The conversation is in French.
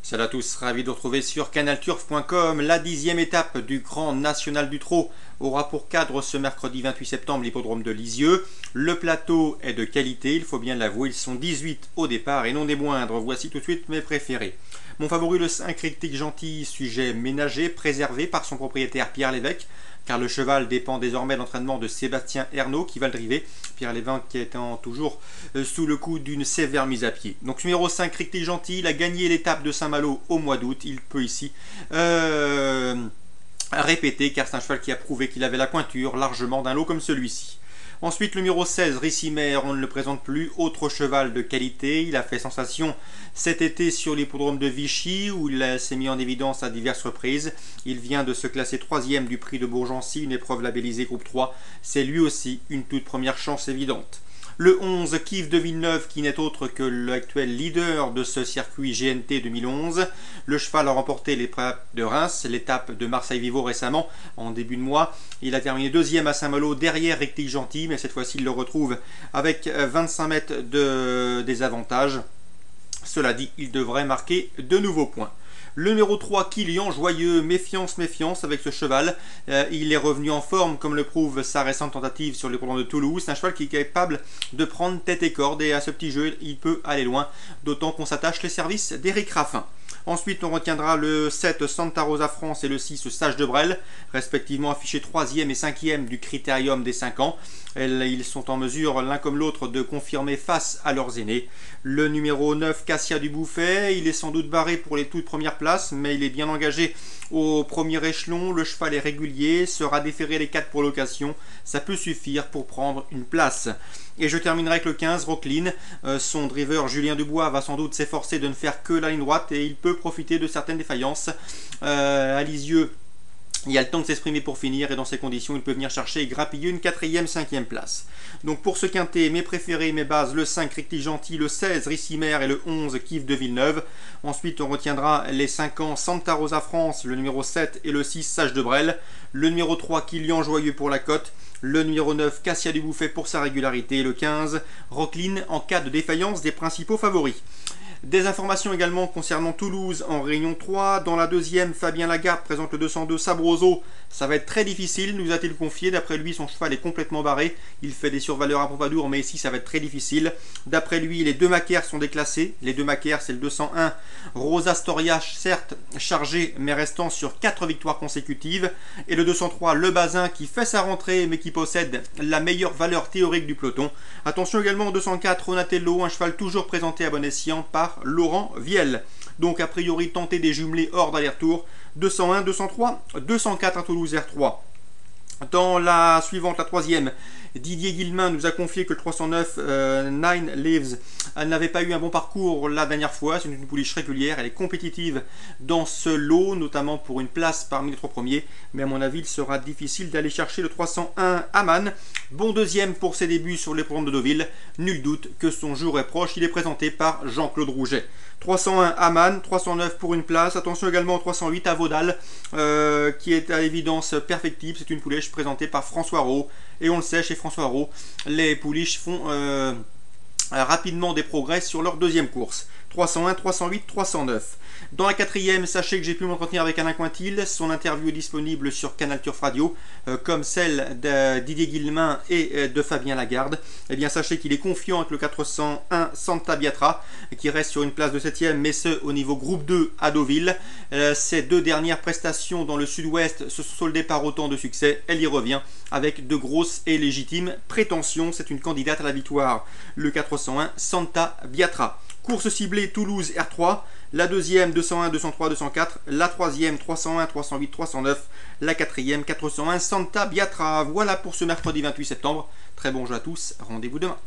Salut à tous, ravi de vous retrouver sur canalturf.com. La 10e étape du Grand National du Trot aura pour cadre ce mercredi 28 septembre l'hippodrome de Lisieux. Le plateau est de qualité, il faut bien l'avouer, ils sont 18 au départ et non des moindres. Voici tout de suite mes préférés. Mon favori, le 5 Critique Gentil, sujet ménager, préservé par son propriétaire Pierre Lévesque, car le cheval dépend désormais de l'entraînement de Sébastien Ernaud qui va le driver. Pierre Lévesque étant toujours sous le coup d'une sévère mise à pied. Donc numéro 5, Critique Gentil, il a gagné l'étape de Saint-Malo au mois d'août. Il peut ici répéter, car c'est un cheval qui a prouvé qu'il avait la pointure largement d'un lot comme celui-ci. Ensuite, le numéro 16, Rissimer, on ne le présente plus, autre cheval de qualité. Il a fait sensation cet été sur l'hippodrome de Vichy, où il s'est mis en évidence à diverses reprises. Il vient de se classer 3e du prix de Bourgency, une épreuve labellisée groupe 3. C'est lui aussi une toute première chance évidente. Le 11, Kiff de Villeneuve, qui n'est autre que l'actuel leader de ce circuit GNT 2011. Le cheval a remporté l'épreuve de Reims, l'étape de Marseille-Vivo récemment, en début de mois. Il a terminé 2e à Saint-Malo, derrière Critique Gentil, mais cette fois-ci il le retrouve avec 25 mètres de désavantage. Cela dit, il devrait marquer de nouveaux points. Le numéro 3, Kilian Joyeux, méfiance avec ce cheval. Il est revenu en forme, comme le prouve sa récente tentative sur l'hippodrome de Toulouse. C'est un cheval qui est capable de prendre tête et corde, et à ce petit jeu, il peut aller loin, d'autant qu'on s'attache les services d'Éric Raffin. Ensuite, on retiendra le 7 Santa Rosa France et le 6 Sage de Brel, respectivement affichés 3e et 5e du critérium des 5 ans. Ils sont en mesure, l'un comme l'autre, de confirmer face à leurs aînés. Le numéro 9, Cassia du Bouffet, il est sans doute barré pour les toutes premières places, mais il est bien engagé au premier échelon. Le cheval est régulier, sera déféré les 4 pour l'occasion. Ça peut suffire pour prendre une place. Et je terminerai avec le 15, Rocklin. Son driver Julien Dubois va sans doute s'efforcer de ne faire que la ligne droite et il peut profiter de certaines défaillances. À Lisieux, il y a le temps de s'exprimer pour finir, et dans ces conditions, il peut venir chercher et grappiller une 4e, 5e place. Donc pour ce quintet, mes préférés, mes bases, le 5 Critique Gentil, le 16 Rissimer et le 11 Kiff de Villeneuve. Ensuite, on retiendra les 5 ans Santa Rosa France, le numéro 7 et le 6 Sage de Brel. Le numéro 3 Kilian Joyeux pour la cote. Le numéro 9, Cassia du Bouffet pour sa régularité. Et le 15, Rocklin en cas de défaillance des principaux favoris. Des informations également concernant Toulouse en Réunion 3. Dans la deuxième, Fabien Lagarde présente le 202 Sabroso. Ça va être très difficile, nous a-t-il confié. D'après lui, son cheval est complètement barré. Il fait des survaleurs à Pompadour, mais ici, ça va être très difficile. D'après lui, les deux Macaires sont déclassés. Les deux Macaires, c'est le 201 Rosa Storia, certes chargé, mais restant sur 4 victoires consécutives. Et le 203 Le Bazin, qui fait sa rentrée, mais qui possède la meilleure valeur théorique du peloton. Attention également au 204 Ronatello, un cheval toujours présenté à bon escient par Laurent Viel. Donc a priori tenter des jumelés hors d'aller-retour. 201, 203, 204 à Toulouse R3. Dans la suivante, la troisième, Didier Guillemin nous a confié que le 309 Nine Lives n'avait pas eu un bon parcours la dernière fois. C'est une pouliche régulière, elle est compétitive dans ce lot, notamment pour une place parmi les 3 premiers. Mais à mon avis, il sera difficile d'aller chercher le 301 Aman. Bon deuxième pour ses débuts sur l'épreuve de Deauville. Nul doute que son jour est proche. Il est présenté par Jean-Claude Rouget. 301 Aman, 309 pour une place. Attention également au 308 à Vaudal, qui est à l'évidence perfectible. C'est une pouliche présentée par François Rowe. Et on le sait, chez François Rowe, les pouliches font rapidement des progrès sur leur deuxième course. 301, 308, 309. Dans la quatrième, sachez que j'ai pu m'entretenir avec Alain Cointil. Son interview est disponible sur Canal Turf Radio, comme celle de Didier Guillemin et de Fabien Lagarde. Eh bien, sachez qu'il est confiant avec le 401 Santa Biatra, qui reste sur une place de 7e, mais ce au niveau groupe 2 à Deauville. Ces 2 dernières prestations dans le sud-ouest se sont soldées par autant de succès. Elle y revient avec de grosses et légitimes prétentions. C'est une candidate à la victoire, le 401 Santa Biatra. Course ciblée Toulouse R3, la deuxième 201, 203, 204, la troisième 301, 308, 309, la quatrième 401 Santa Biatra. Voilà pour ce mercredi 28 septembre. Très bon jeu à tous, rendez-vous demain.